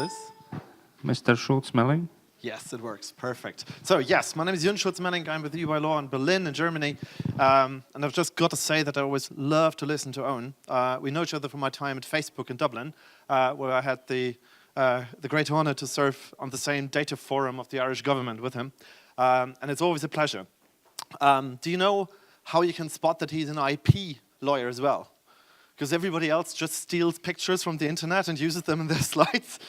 this? Mr. Schultze-Melling? Yes, it works. Perfect. So yes, my name is Jyn Schultze-Melling. I'm with EY Law in Berlin, in Germany. And I've just got to say that I always love to listen to Owen. We know each other from my time at Facebook in Dublin, where I had the great honor to serve on the same data forum of the Irish government with him. And it's always a pleasure. Do you know how you can spot that he's an IP lawyer as well? Because everybody else just steals pictures from the internet and uses them in their slides.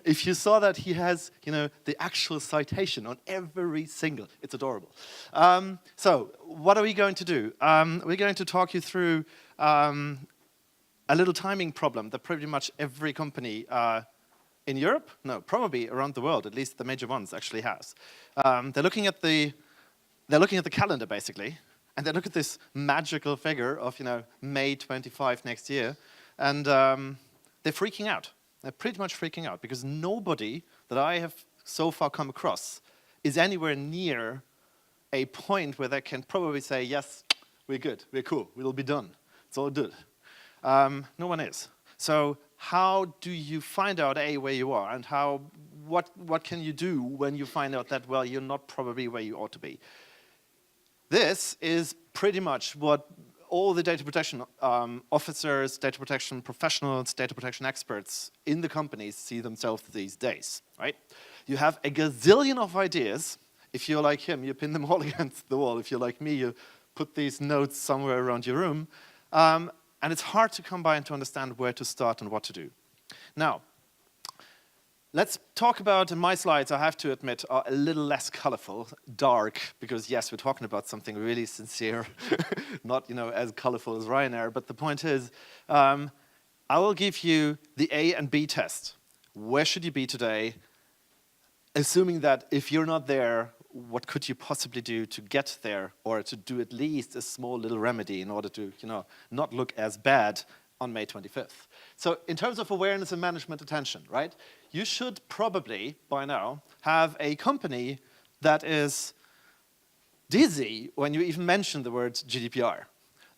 If you saw that, he has, the actual citation on every single. It's adorable. So what are we going to do? We're going to talk you through a little timing problem that pretty much every company in Europe, no, probably around the world, at least the major ones, actually has. They're looking at the calendar basically, and they look at this magical figure of May 25 next year, and they're freaking out. They're pretty much freaking out because nobody that I have so far come across is anywhere near a point where they can probably say, yes, we're good, we're cool, we'll be done, it's all good. No one is. So how do you find out, A, where you are, and what can you do when you find out that, well, you're not probably where you ought to be? This is pretty much what all the data protection officers, data protection professionals, data protection experts in the companies see themselves these days, right? You have a gazillion of ideas. If you're like him, you pin them all against the wall. If you're like me, you put these notes somewhere around your room. And it's hard to come by and to understand where to start and what to do. Now, let's talk about, in my slides, I have to admit, are a little less colorful, dark, because yes, we're talking about something really sincere, not as colorful as Ryanair, but the point is, I will give you the A and B test. Where should you be today? Assuming that if you're not there, what could you possibly do to get there, or to do at least a small little remedy in order to not look as bad on May 25th. So in terms of awareness and management attention, right? You should probably, by now, have a company that is dizzy when you even mention the word GDPR.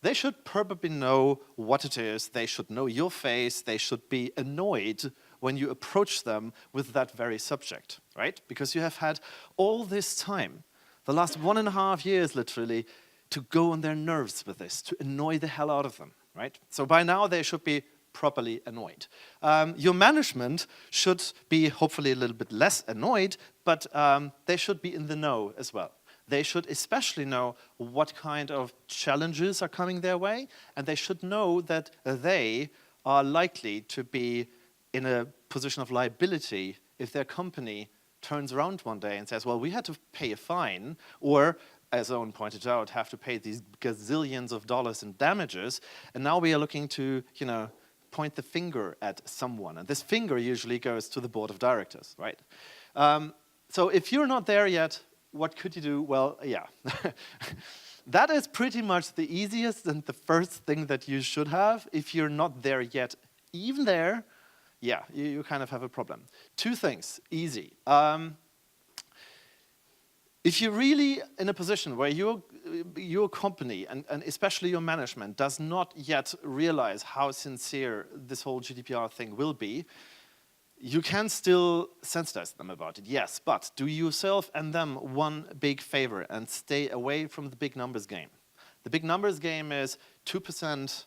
They should probably know what it is, they should know your face, they should be annoyed when you approach them with that very subject, right? Because you have had all this time, the last 1.5 years literally, to go on their nerves with this, to annoy the hell out of them. Right? So by now they should be properly annoyed. Your management should be hopefully a little bit less annoyed, but they should be in the know as well. They should especially know what kind of challenges are coming their way, and they should know that they are likely to be in a position of liability if their company turns around one day and says, well, we had to pay a fine, or as Owen pointed out, have to pay these gazillions of dollars in damages, and now we are looking to, point the finger at someone, and this finger usually goes to the board of directors, right? So if you're not there yet, what could you do? Well, yeah, that is pretty much the easiest and the first thing that you should have. If you're not there yet, even there, yeah, you kind of have a problem. Two things, easy. If you're really in a position where your company, and especially your management, does not yet realize how sincere this whole GDPR thing will be, you can still sensitize them about it, yes, but do yourself and them one big favor and stay away from the big numbers game. The big numbers game is 2%,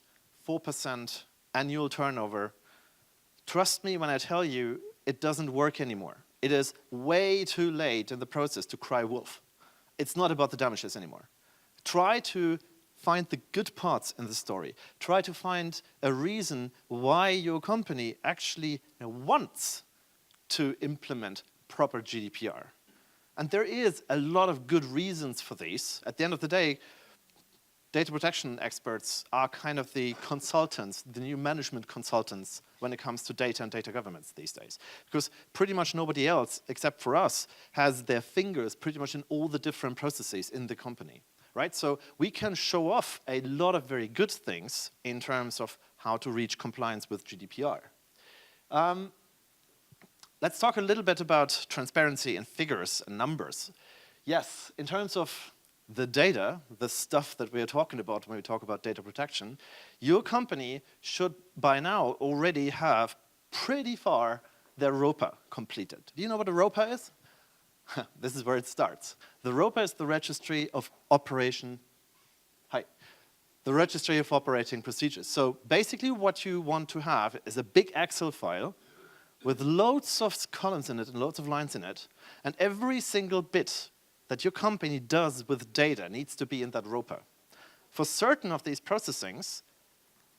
4% annual turnover. Trust me when I tell you, it doesn't work anymore. It is way too late in the process to cry wolf. It's not about the damages anymore. Try to find the good parts in the story. Try to find a reason why your company actually wants to implement proper GDPR. And there is a lot of good reasons for these. At the end of the day, data protection experts are kind of the consultants, the new management consultants when it comes to data and data governance these days. Because pretty much nobody else, except for us, has their fingers pretty much in all the different processes in the company, right? So we can show off a lot of very good things in terms of how to reach compliance with GDPR. Let's talk a little bit about transparency and figures and numbers. Yes, in terms of the data, the stuff that we're talking about when we talk about data protection, your company should by now already have pretty far their ROPA completed. Do you know what a ROPA is? This is where it starts. The ROPA is the Registry of Operation. Hi. The Registry of Operating Procedures. So basically what you want to have is a big Excel file with loads of columns in it and loads of lines in it, and every single bit that your company does with data needs to be in that ROPA. For certain of these processings,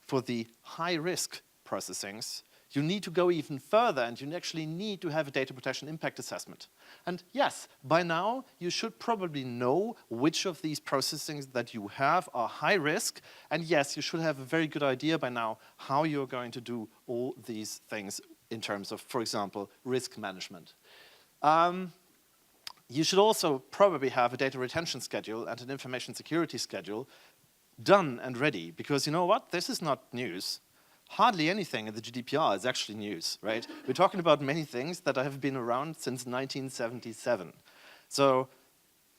for the high-risk processings, you need to go even further, and you actually need to have a data protection impact assessment. And yes, by now, you should probably know which of these processings that you have are high risk, and yes, you should have a very good idea by now how you're going to do all these things in terms of, for example, risk management. You should also probably have a data retention schedule and an information security schedule done and ready, because you know what? This is not news. Hardly anything in the GDPR is actually news, right? We're talking about many things that have been around since 1977. So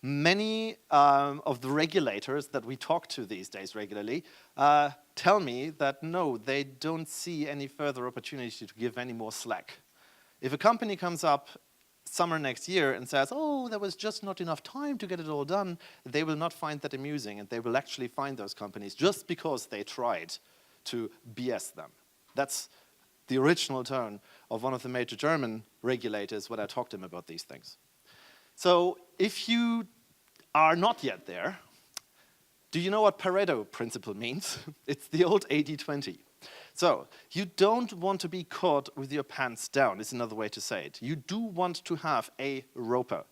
many of the regulators that we talk to these days regularly tell me that no, they don't see any further opportunity to give any more slack. If a company comes up summer next year and says, oh, there was just not enough time to get it all done, they will not find that amusing, and they will actually find those companies just because they tried to BS them. That's the original tone of one of the major German regulators when I talked to him about these things. So if you are not yet there, do you know what Pareto principle means? It's the old 80-20. So you don't want to be caught with your pants down, is another way to say it. You do want to have a ROPA.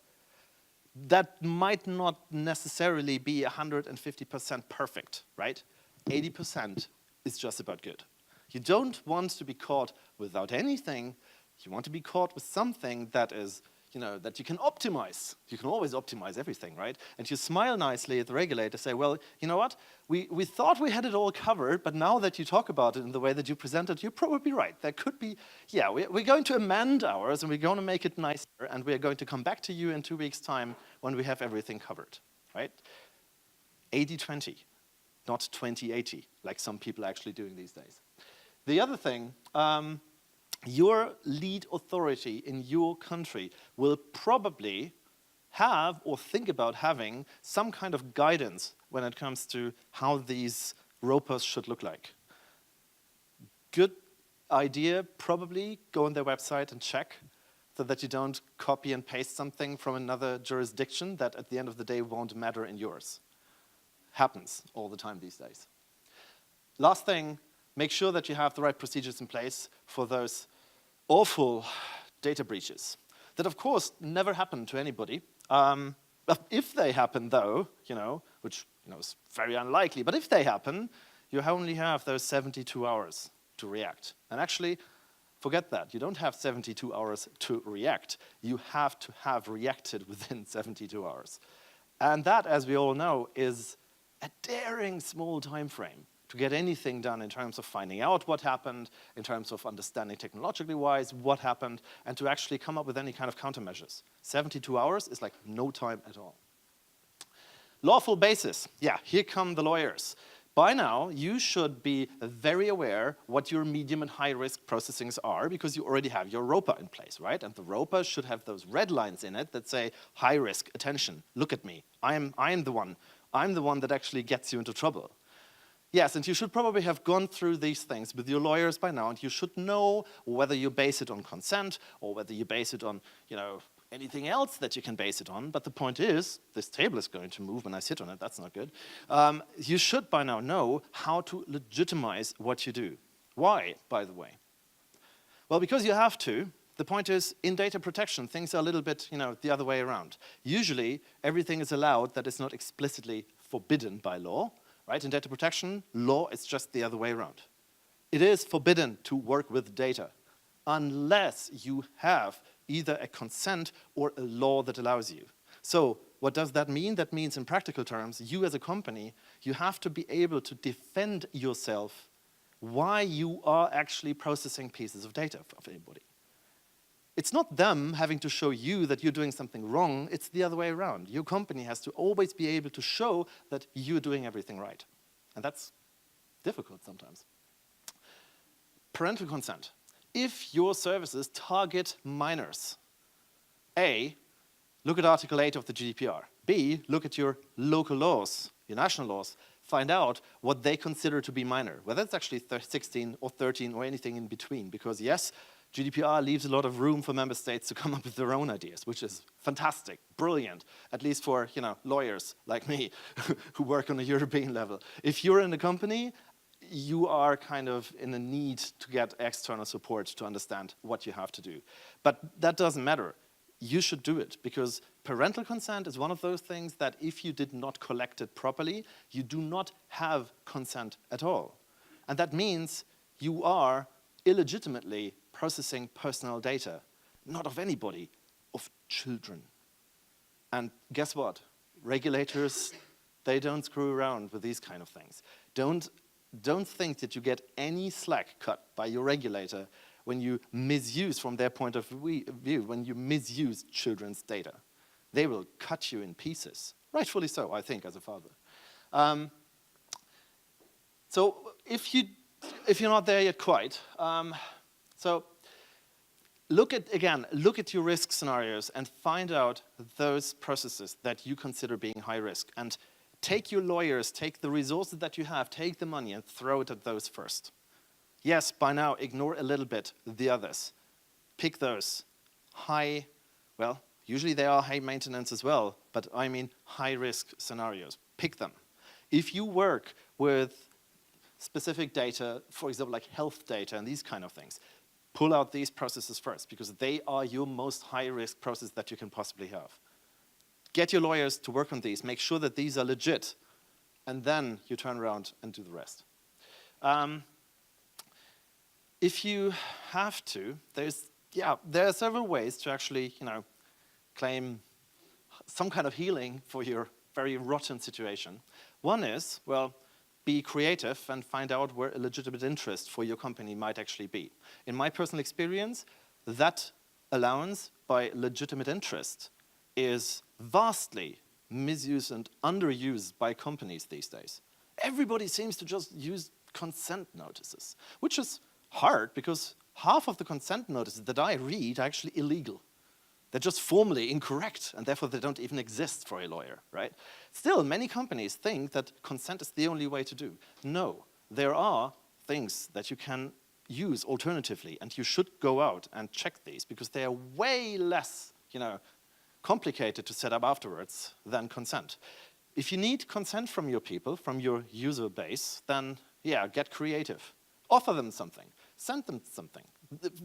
That might not necessarily be 150% perfect, right? 80% is just about good. You don't want to be caught without anything. You want to be caught with something that is, that you can optimize. You can always optimize everything, right? And you smile nicely at the regulator, say, well, you know what? We thought we had it all covered, but now that you talk about it in the way that you present it, you're probably right. There could be, yeah, we're going to amend ours, and we're going to make it nicer, and we're going to come back to you in 2 weeks' time when we have everything covered, right? 80-20, not 20-80, like some people are actually doing these days. The other thing, your lead authority in your country will probably have or think about having some kind of guidance when it comes to how these ROPAs should look like. Good idea, probably go on their website and check so that you don't copy and paste something from another jurisdiction that at the end of the day won't matter in yours. Happens all the time these days. Last thing, make sure that you have the right procedures in place for those awful data breaches that, of course, never happen to anybody. But if they happen, though, which is very unlikely, but if they happen, you only have those 72 hours to react. And actually, forget that. You don't have 72 hours to react. You have to have reacted within 72 hours. And that, as we all know, is a daring small time frame to get anything done in terms of finding out what happened, in terms of understanding technologically wise what happened, and to actually come up with any kind of countermeasures. 72 hours is like no time at all. Lawful basis. Yeah, here come the lawyers. By now, you should be very aware what your medium and high risk processings are, because you already have your ROPA in place, right? And the ROPA should have those red lines in it that say, high risk, attention, look at me. I am the one. I'm the one that actually gets you into trouble. Yes, and you should probably have gone through these things with your lawyers by now, and you should know whether you base it on consent or whether you base it on, anything else that you can base it on. But the point is, this table is going to move when I sit on it. That's not good. You should by now know how to legitimize what you do. Why, by the way? Well, because you have to. The point is, in data protection, things are a little bit, the other way around. Usually, everything is allowed that is not explicitly forbidden by law. Right? In data protection, law is just the other way around. It is forbidden to work with data unless you have either a consent or a law that allows you. So what does that mean? That means in practical terms, you as a company, you have to be able to defend yourself why you are actually processing pieces of data of anybody. It's not them having to show you that you're doing something wrong, it's the other way around. Your company has to always be able to show that you're doing everything right. And that's difficult sometimes. Parental consent. if your services target minors, A, look at Article 8 of the GDPR. B, look at your local laws, your national laws. Find out what they consider to be minor, whether it's actually 16 or 13 or anything in between. Because yes, GDPR leaves a lot of room for member states to come up with their own ideas, which is fantastic, brilliant, at least for lawyers like me who work on a European level. If you're in a company, you are kind of in a need to get external support to understand what you have to do. But that doesn't matter. You should do it, because parental consent is one of those things that if you did not collect it properly, you do not have consent at all. And that means you are illegitimately processing personal data, not of anybody, of children. And guess what? Regulators, they don't screw around with these kind of things. Don't think that you get any slack cut by your regulator when you misuse, from their point of view, when you misuse children's data. They will cut you in pieces. Rightfully so, I think, as a father. So if you're not there yet quite, so look at your risk scenarios and find out those processes that you consider being high risk. And take your lawyers, take the resources that you have, take the money and throw it at those first. Yes, by now, ignore a little bit the others. Pick those high, well, usually they are high maintenance as well, but I mean high risk scenarios. Pick them. If you work with specific data, for example, like health data and these kind of things, pull out these processes first, because they are your most high risk process that you can possibly have. Get your lawyers to work on these, make sure that these are legit, and then you turn around and do the rest. If you have to, there are several ways to actually, claim some kind of healing for your very rotten situation. One is, well, be creative and find out where a legitimate interest for your company might actually be. In my personal experience, that allowance by legitimate interest is vastly misused and underused by companies these days. Everybody seems to just use consent notices, which is hard because half of the consent notices that I read are actually illegal. They're just formally incorrect, and therefore they don't even exist for a lawyer, right? Still, many companies think that consent is the only way to do. No, there are things that you can use alternatively, and you should go out and check these, because they are way less, complicated to set up afterwards than consent. If you need consent from your people, from your user base, then get creative. Offer them something, send them something.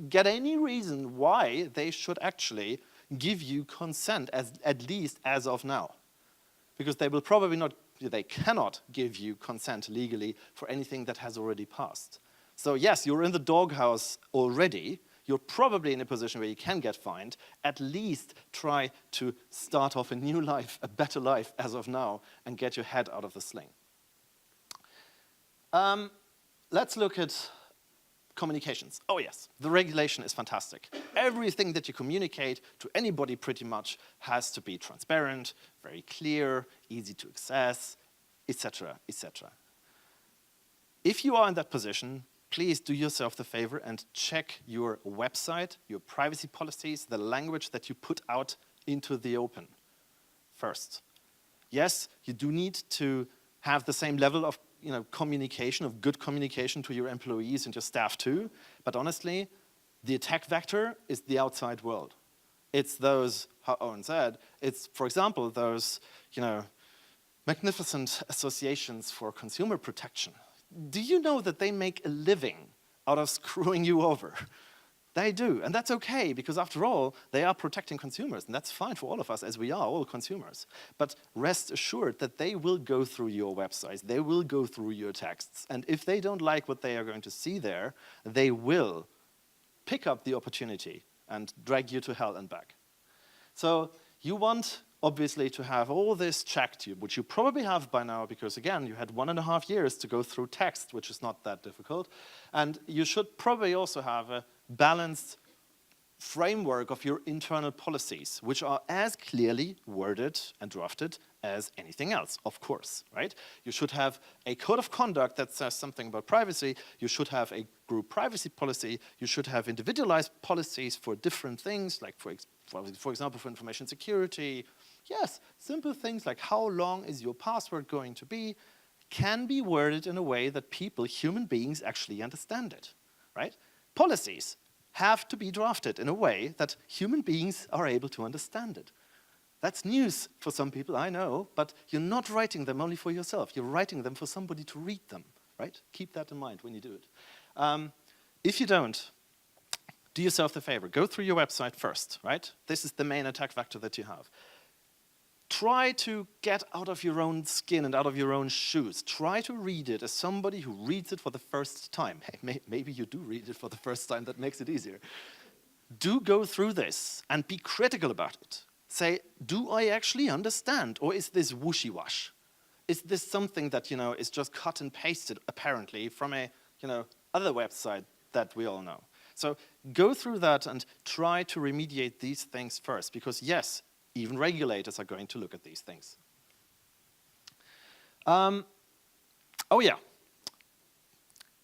Get any reason why they should actually give you consent, at least as of now. Because they will probably not, they cannot give you consent legally for anything that has already passed. So yes, you're in the doghouse already. You're probably in a position where you can get fined. At least try to start off a new life, a better life as of now, and get your head out of the sling. Let's look at communications. Oh yes, the regulation is fantastic. Everything that you communicate to anybody pretty much has to be transparent, very clear, easy to access, etc., etc. If you are in that position, please do yourself the favor and check your website, your privacy policies, the language that you put out into the open first. Yes, you do need to have the same level of communication, of good communication to your employees and your staff too. But honestly, the attack vector is the outside world. It's those, how Owen said, it's, for example, those, magnificent associations for consumer protection. Do you know that they make a living out of screwing you over? They do, and that's okay, because after all, they are protecting consumers, and that's fine for all of us, as we are all consumers. But rest assured that they will go through your websites, they will go through your texts, and if they don't like what they are going to see there, they will pick up the opportunity and drag you to hell and back. So you want, obviously, to have all this checked, which you probably have by now, because again, you had 1.5 years to go through text, which is not that difficult, and you should probably also have a balanced framework of your internal policies, which are as clearly worded and drafted as anything else, of course, right? You should have a code of conduct that says something about privacy. You should have a group privacy policy. You should have individualized policies for different things, like for example, for information security. Yes, simple things like how long is your password going to be can be worded in a way that people, human beings, actually understand it, right? Policies have to be drafted in a way that human beings are able to understand it. That's news for some people, I know, but you're not writing them only for yourself. You're writing them for somebody to read them, right? Keep that in mind when you do it. If you don't, do yourself the favor. Go through your website first, right? This is the main attack vector that you have. Try to get out of your own skin and out of your own shoes. Try to read it as somebody who reads it for the first time. Hey, maybe you do read it for the first time, that makes it easier. Do go through this and be critical about it. Say, do I actually understand, or is this whooshy-wash? Is this something that, is just cut and pasted, apparently, from a, other website that we all know? So go through that and try to remediate these things first, because yes, even regulators are going to look at these things. Oh yeah,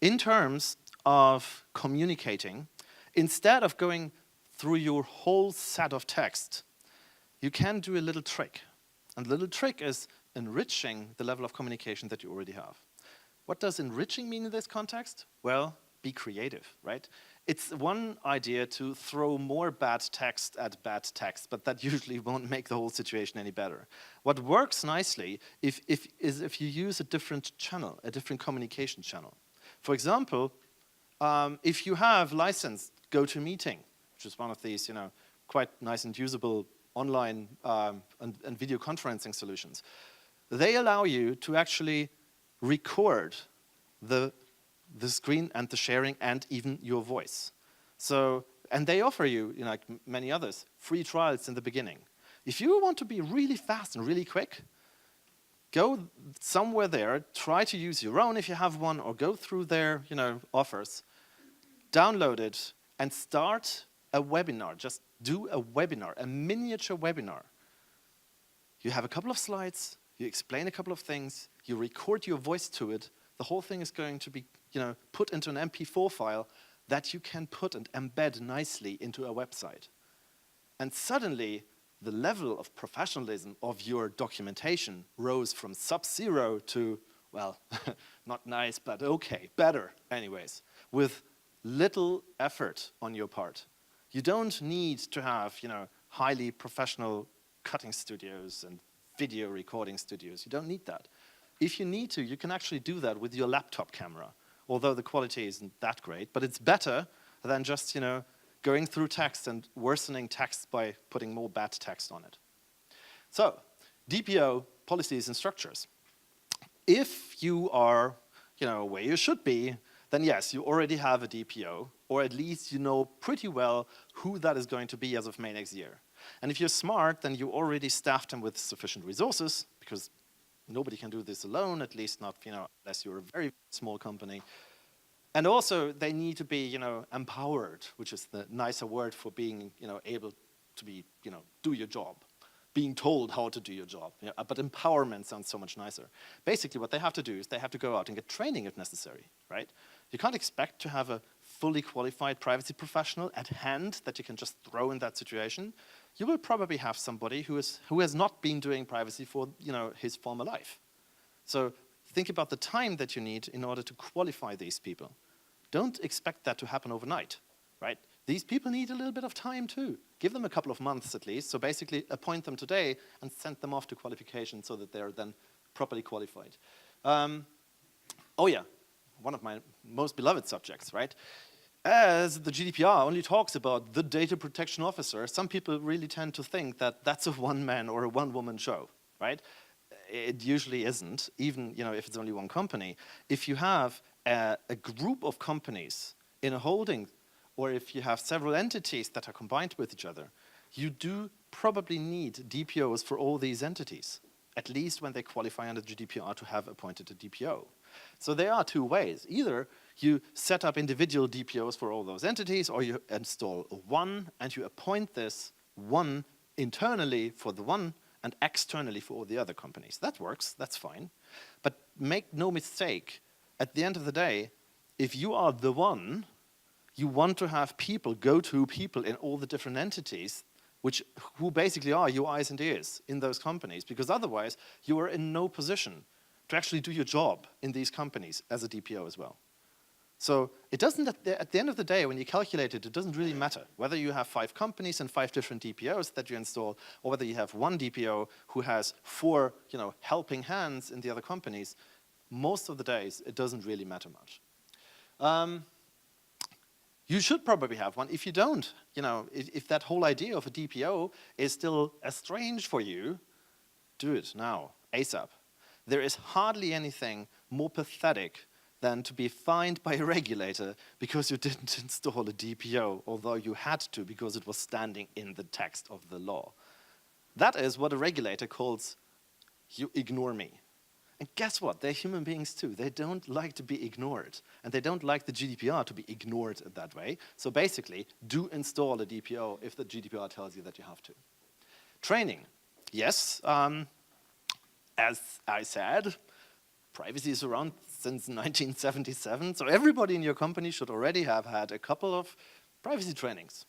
in terms of communicating, instead of going through your whole set of text, you can do a little trick. And the little trick is enriching the level of communication that you already have. What does enriching mean in this context? Well, be creative, right? It's one idea to throw more bad text at bad text, but that usually won't make the whole situation any better. What works nicely is if you use a different channel, a different communication channel. For example, if you have licensed GoToMeeting, which is one of these, quite nice and usable online and video conferencing solutions, they allow you to actually record the screen and the sharing and even your voice. So, and they offer you, like many others, free trials in the beginning. If you want to be really fast and really quick, go somewhere there, try to use your own if you have one, or go through their, offers, download it, and start a webinar. Just do a webinar, a miniature webinar. You have a couple of slides, you explain a couple of things, you record your voice to it. The whole thing is going to be, put into an MP4 file that you can put and embed nicely into a website. And suddenly, the level of professionalism of your documentation rose from sub-zero to, well, not nice, but okay, better anyways, with little effort on your part. You don't need to have, highly professional cutting studios and video recording studios. You don't need that. If you need to, you can actually do that with your laptop camera, although the quality isn't that great, but it's better than just, going through text and worsening text by putting more bad text on it. So, DPO, policies and structures. If you are, where you should be, then yes, you already have a DPO, or at least you know pretty well who that is going to be as of May next year. And if you're smart, then you already staffed them with sufficient resources, because nobody can do this alone, at least not, unless you're a very small company. And also, they need to be, empowered, which is the nicer word for being, able to be, do your job, being told how to do your job. But empowerment sounds so much nicer. Basically, what they have to do is they have to go out and get training if necessary, right? You can't expect to have a fully qualified privacy professional at hand that you can just throw in that situation. You will probably have somebody who has not been doing privacy for, his former life. So think about the time that you need in order to qualify these people. Don't expect that to happen overnight, right? These people need a little bit of time too. Give them a couple of months at least. So basically appoint them today and send them off to qualification so that they're then properly qualified. Oh yeah, one of my most beloved subjects, right? As the GDPR only talks about the data protection officer, some people really tend to think that that's a one-man or a one-woman show, right? It usually isn't, even if it's only one company. If you have a group of companies in a holding, or if you have several entities that are combined with each other, you do probably need DPOs for all these entities, at least when they qualify under GDPR to have appointed a DPO. So there are two ways. Either you set up individual DPOs for all those entities, or you install one and you appoint this one internally for the one and externally for all the other companies. That works, that's fine. But make no mistake, at the end of the day, if you are the one, you want to have people, go-to people in all the different entities, who basically are your eyes and ears in those companies, because otherwise you are in no position to actually do your job in these companies as a DPO as well. So it doesn't, at the end of the day, when you calculate it, it doesn't really matter whether you have 5 companies and 5 different DPOs that you install, or whether you have one DPO who has 4, helping hands in the other companies. Most of the days, it doesn't really matter much. You should probably have one. If you don't, if that whole idea of a DPO is still strange for you, do it now, ASAP. There is hardly anything more pathetic than to be fined by a regulator because you didn't install a DPO, although you had to because it was standing in the text of the law. That is what a regulator calls, you ignore me. And guess what? They're human beings too. They don't like to be ignored. And they don't like the GDPR to be ignored that way. So basically, do install a DPO if the GDPR tells you that you have to. Training. Yes, as I said, privacy is around since 1977. So everybody in your company should already have had a couple of privacy trainings.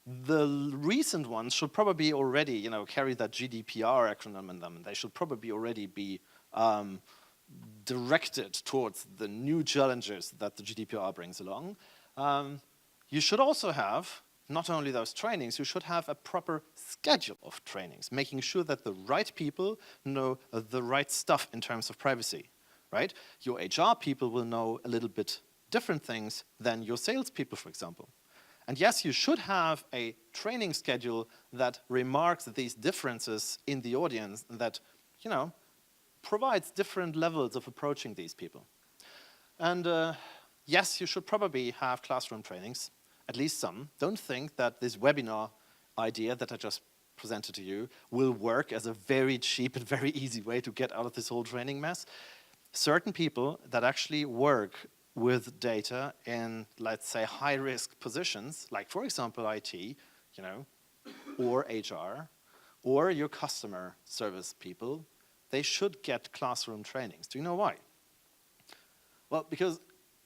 The recent ones should probably already, carry that GDPR acronym in them. They should probably already be directed towards the new challenges that the GDPR brings along. You should also have, not only those trainings, you should have a proper schedule of trainings, making sure that the right people know the right stuff in terms of privacy, right? Your HR people will know a little bit different things than your salespeople, for example. And yes, you should have a training schedule that remarks these differences in the audience that, provides different levels of approaching these people. And yes, you should probably have classroom trainings, at least some. Don't think that this webinar idea that I just presented to you will work as a very cheap and very easy way to get out of this whole training mess. Certain people that actually work with data in, let's say, high-risk positions, like, for example, IT, or HR, or your customer service people, they should get classroom trainings. Do you know why? Well, because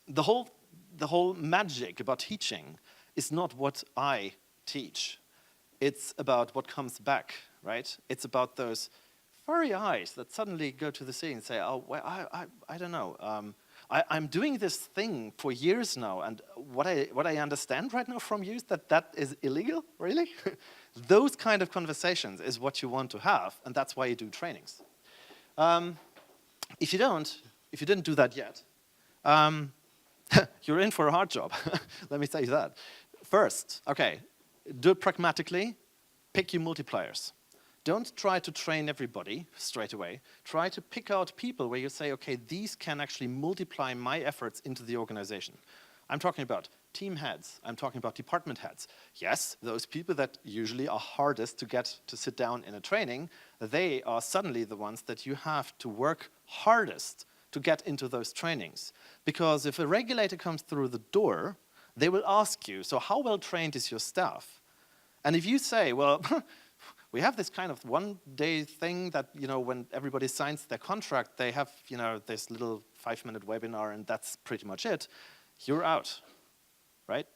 the whole magic about teaching is not what I teach. It's about what comes back, right? It's about those furry eyes that suddenly go to the sea and say, oh, well, I don't know. I'm doing this thing for years now, and what I understand right now from you is that is illegal, really? Those kind of conversations is what you want to have, and that's why you do trainings. If you didn't do that yet, you're in for a hard job. Let me say that. First, okay, do it pragmatically. Pick your multipliers. Don't try to train everybody straight away. Try to pick out people where you say, okay, these can actually multiply my efforts into the organization. I'm talking about team heads. I'm talking about department heads. Yes, those people that usually are hardest to get to sit down in a training, they are suddenly the ones that you have to work hardest to get into those trainings. Because if a regulator comes through the door, they will ask you, so how well trained is your staff? And if you say, well, we have this kind of one-day thing that, when everybody signs their contract, they have, this little 5-minute webinar and that's pretty much it, you're out, right?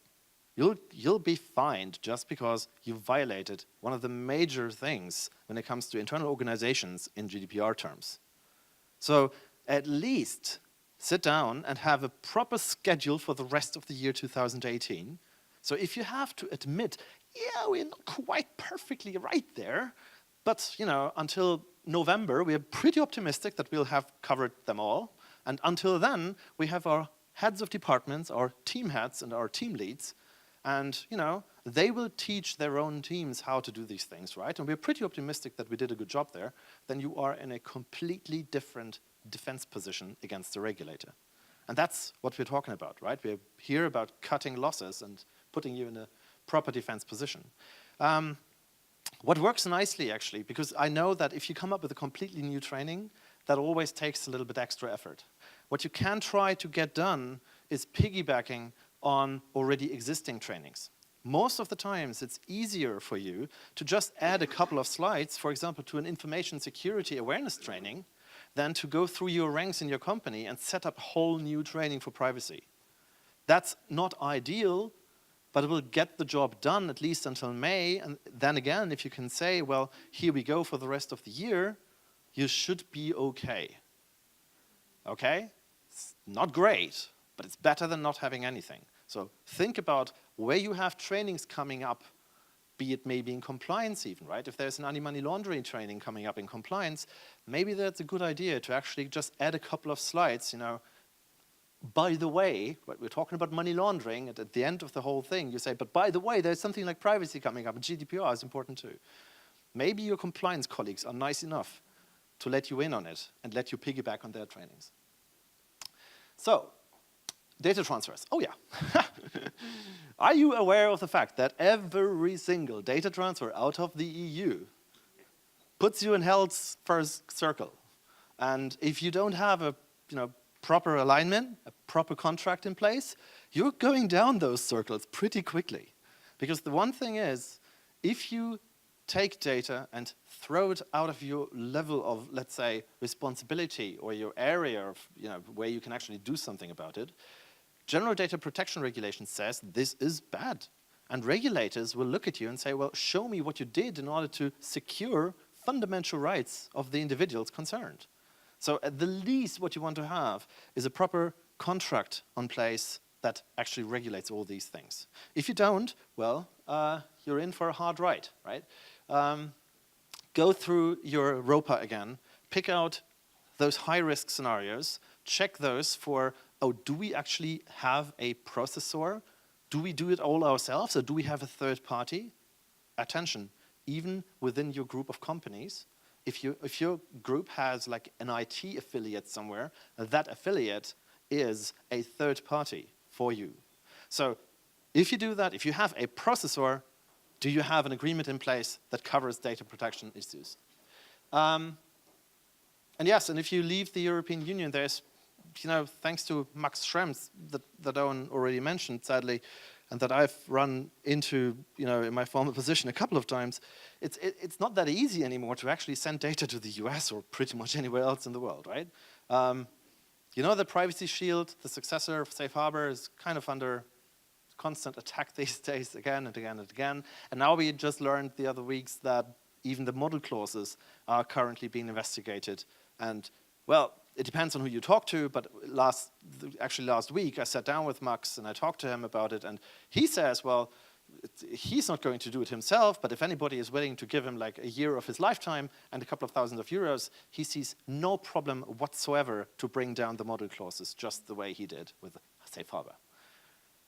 You'll be fined just because you violated one of the major things when it comes to internal organizations in GDPR terms. So at least sit down and have a proper schedule for the rest of the year 2018. So if you have to admit, yeah, we're not quite perfectly right there, but until November, we are pretty optimistic that we'll have covered them all. And until then, we have our heads of departments, our team heads and our team leads, and they will teach their own teams how to do these things, right? And we're pretty optimistic that we did a good job there. Then you are in a completely different defense position against the regulator. And that's what we're talking about, right? We're here about cutting losses and putting you in a proper defense position. What works nicely, actually, because I know that if you come up with a completely new training, that always takes a little bit extra effort. What you can try to get done is piggybacking on already existing trainings. Most of the times, it's easier for you to just add a couple of slides, for example, to an information security awareness training, than to go through your ranks in your company and set up a whole new training for privacy. That's not ideal, but it will get the job done at least until May. And then again, if you can say, well, here we go for the rest of the year, you should be okay. Okay? It's not great, but it's better than not having anything. So think about where you have trainings coming up, be it maybe in compliance even, right? If there's an anti-money laundering training coming up in compliance, maybe that's a good idea to actually just add a couple of slides, you know. By the way, we're talking about money laundering, and at the end of the whole thing, you say, but by the way, there's something like privacy coming up, and GDPR is important too. Maybe your compliance colleagues are nice enough to let you in on it and let you piggyback on their trainings. So, data transfers. Oh yeah. Are you aware of the fact that every single data transfer out of the EU puts you in hell's first circle? And if you don't have a proper alignment, a proper contract in place, you're going down those circles pretty quickly. Because the one thing is, if you take data and throw it out of your level of, let's say, responsibility or your area of, where you can actually do something about it, General Data Protection Regulation says this is bad. And regulators will look at you and say, well, show me what you did in order to secure fundamental rights of the individuals concerned. So at the least what you want to have is a proper contract on place that actually regulates all these things. If you don't, well, you're in for a hard ride, right? Go through your ROPA again, pick out those high-risk scenarios, check those for, oh, do we actually have a processor? Do we do it all ourselves, or do we have a third party? Attention, even within your group of companies, if your group has like an IT affiliate somewhere, that affiliate is a third party for you. So if you do that, if you have a processor, do you have an agreement in place that covers data protection issues? And yes, and if you leave the European Union, there's, thanks to Max Schrems that Owen already mentioned, sadly, and that I've run into, in my former position a couple of times, it's not that easy anymore to actually send data to the US or pretty much anywhere else in the world, right? The Privacy Shield, the successor of Safe Harbor, is kind of under constant attack these days again and again and again. And now we just learned the other weeks that even the model clauses are currently being investigated. And, well, it depends on who you talk to, but last week I sat down with Max and I talked to him about it, and he says, well, he's not going to do it himself, but if anybody is willing to give him like a year of his lifetime and a couple of thousands of euros, he sees no problem whatsoever to bring down the model clauses just the way he did with Safe Harbor.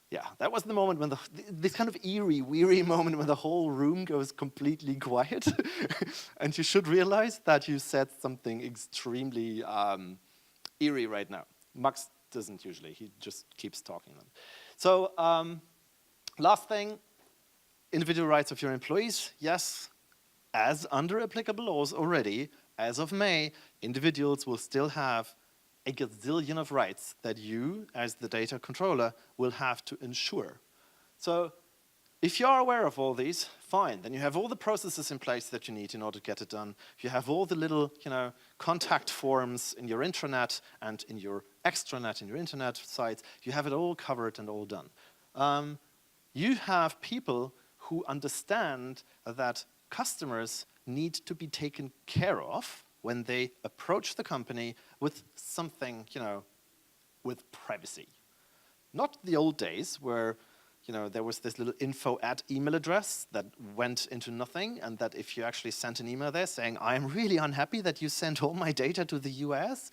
Yeah, that was the moment when this kind of eerie, weary moment when the whole room goes completely quiet. And you should realize that you said something extremely eerie right now. Max doesn't usually, he just keeps talking then. So last thing, individual rights of your employees. Yes, as under applicable laws already, as of May, individuals will still have a gazillion of rights that you, as the data controller, will have to ensure. So if you are aware of all these, fine. Then you have all the processes in place that you need in order to get it done. You have all the little, contact forms in your intranet and in your extranet, in your internet sites. You have it all covered and all done. You have people who understand that customers need to be taken care of when they approach the company with something, with privacy. Not the old days where, there was this little info at email address that went into nothing, and that if you actually sent an email there saying, I'm really unhappy that you sent all my data to the US,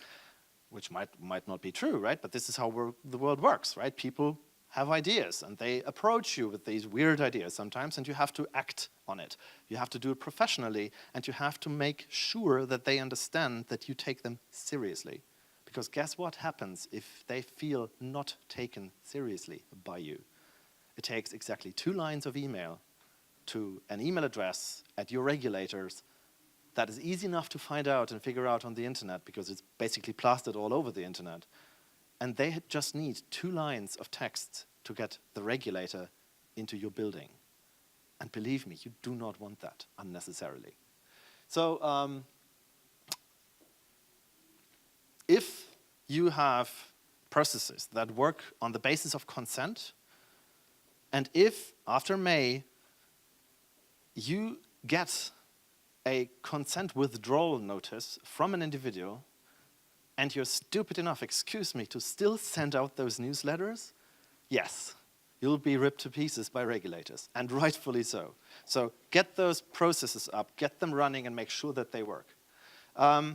which might not be true, right? But this is how the world works, right? People have ideas, and they approach you with these weird ideas sometimes, and you have to act on it. You have to do it professionally, and you have to make sure that they understand that you take them seriously. Because guess what happens if they feel not taken seriously by you? It takes exactly 2 lines of email to an email address at your regulators that is easy enough to find out and figure out on the internet, because it's basically plastered all over the internet. and they just need 2 lines of text to get the regulator into your building. And believe me, you do not want that unnecessarily. So if you have processes that work on the basis of consent, and if after May you get a consent withdrawal notice from an individual, and you're stupid enough, excuse me, to still send out those newsletters, yes, you'll be ripped to pieces by regulators, and rightfully so. So get those processes up, get them running, and make sure that they work. I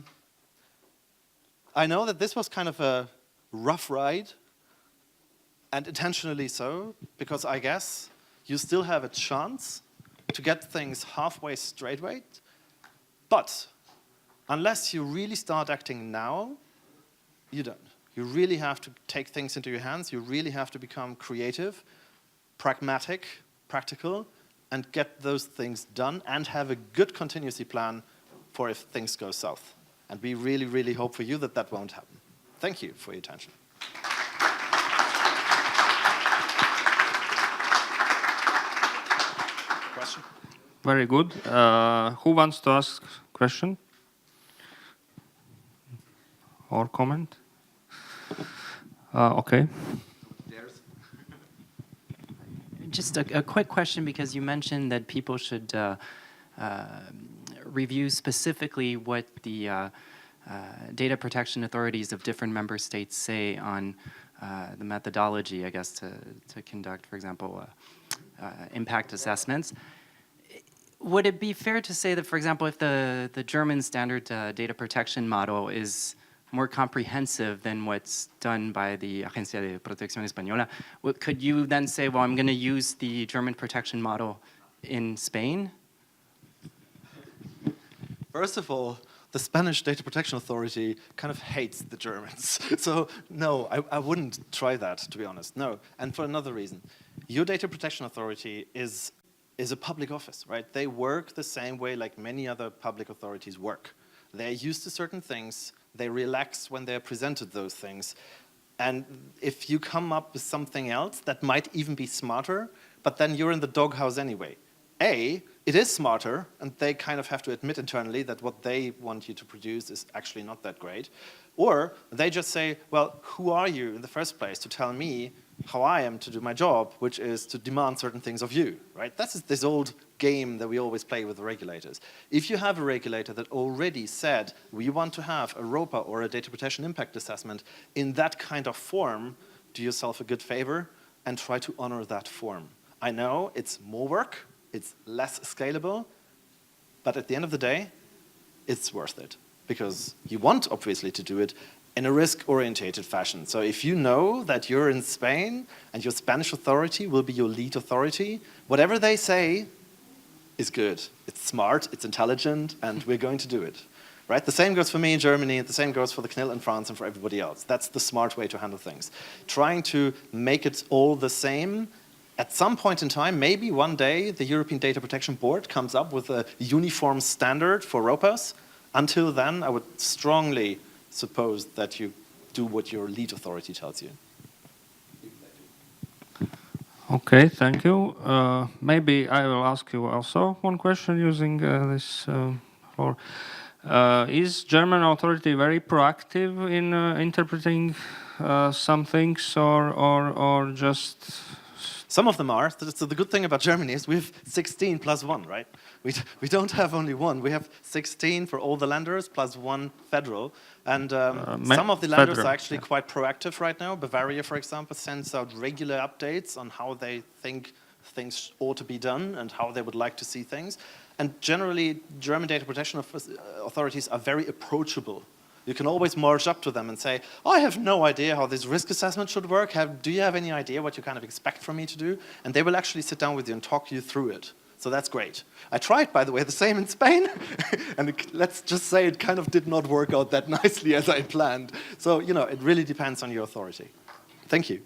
know that this was kind of a rough ride, and intentionally so, because I guess you still have a chance to get things halfway straightway, but unless you really start acting now, you don't. You really have to take things into your hands. You really have to become creative, pragmatic, practical, and get those things done and have a good contingency plan for if things go south. And we really, really hope for you that that won't happen. Thank you for your attention. Question? Very good. Who wants to ask question or comment? Okay. Just a quick question, because you mentioned that people should review specifically what the data protection authorities of different member states say on the methodology, I guess, to conduct, for example, impact assessments. Would it be fair to say that, for example, if the German standard data protection model is more comprehensive than what's done by the Agencia de Protección Española, could you then say, well, I'm going to use the German protection model in Spain? First of all, the Spanish Data Protection Authority kind of hates the Germans. So no, I wouldn't try that, to be honest. No, and for another reason. Your Data Protection Authority is a public office, right? They work the same way like many other public authorities work. They're used to certain things. They relax when they're presented those things. And if you come up with something else that might even be smarter, but then you're in the doghouse anyway. A, it is smarter, and they kind of have to admit internally that what they want you to produce is actually not that great. Or they just say, well, who are you in the first place to tell me how I am to do my job, which is to demand certain things of you, right? That's this old game that we always play with the regulators. If you have a regulator that already said, we want to have a ROPA or a data protection impact assessment in that kind of form, do yourself a good favor and try to honor that form. I know it's more work, it's less scalable, but at the end of the day, it's worth it because you want, obviously, to do it in a risk-orientated fashion. So if you know that you're in Spain and your Spanish authority will be your lead authority, whatever they say is good. It's smart, it's intelligent, and we're going to do it. Right? The same goes for me in Germany, the same goes for the CNIL in France and for everybody else. That's the smart way to handle things. Trying to make it all the same, at some point in time, maybe one day, the European Data Protection Board comes up with a uniform standard for ROPAs. Until then, I would strongly suppose that you do what your lead authority tells you. Okay, thank you. Maybe I will ask you also one question using this floor. Is German authority very proactive in interpreting some things or just... Some of them are. So the good thing about Germany is we have 16 plus 1, right? We don't have only one. We have 16 for all the lenders plus 1 federal. And some of the lenders are actually quite proactive right now. Bavaria, for example, sends out regular updates on how they think things ought to be done and how they would like to see things. And generally, German data protection authorities are very approachable. You can always march up to them and say, oh, I have no idea how this risk assessment should work. Do you have any idea what you kind of expect from me to do? And they will actually sit down with you and talk you through it. So that's great. I tried, by the way, the same in Spain. And let's just say it kind of did not work out that nicely as I planned. So, you know, it really depends on your authority. Thank you.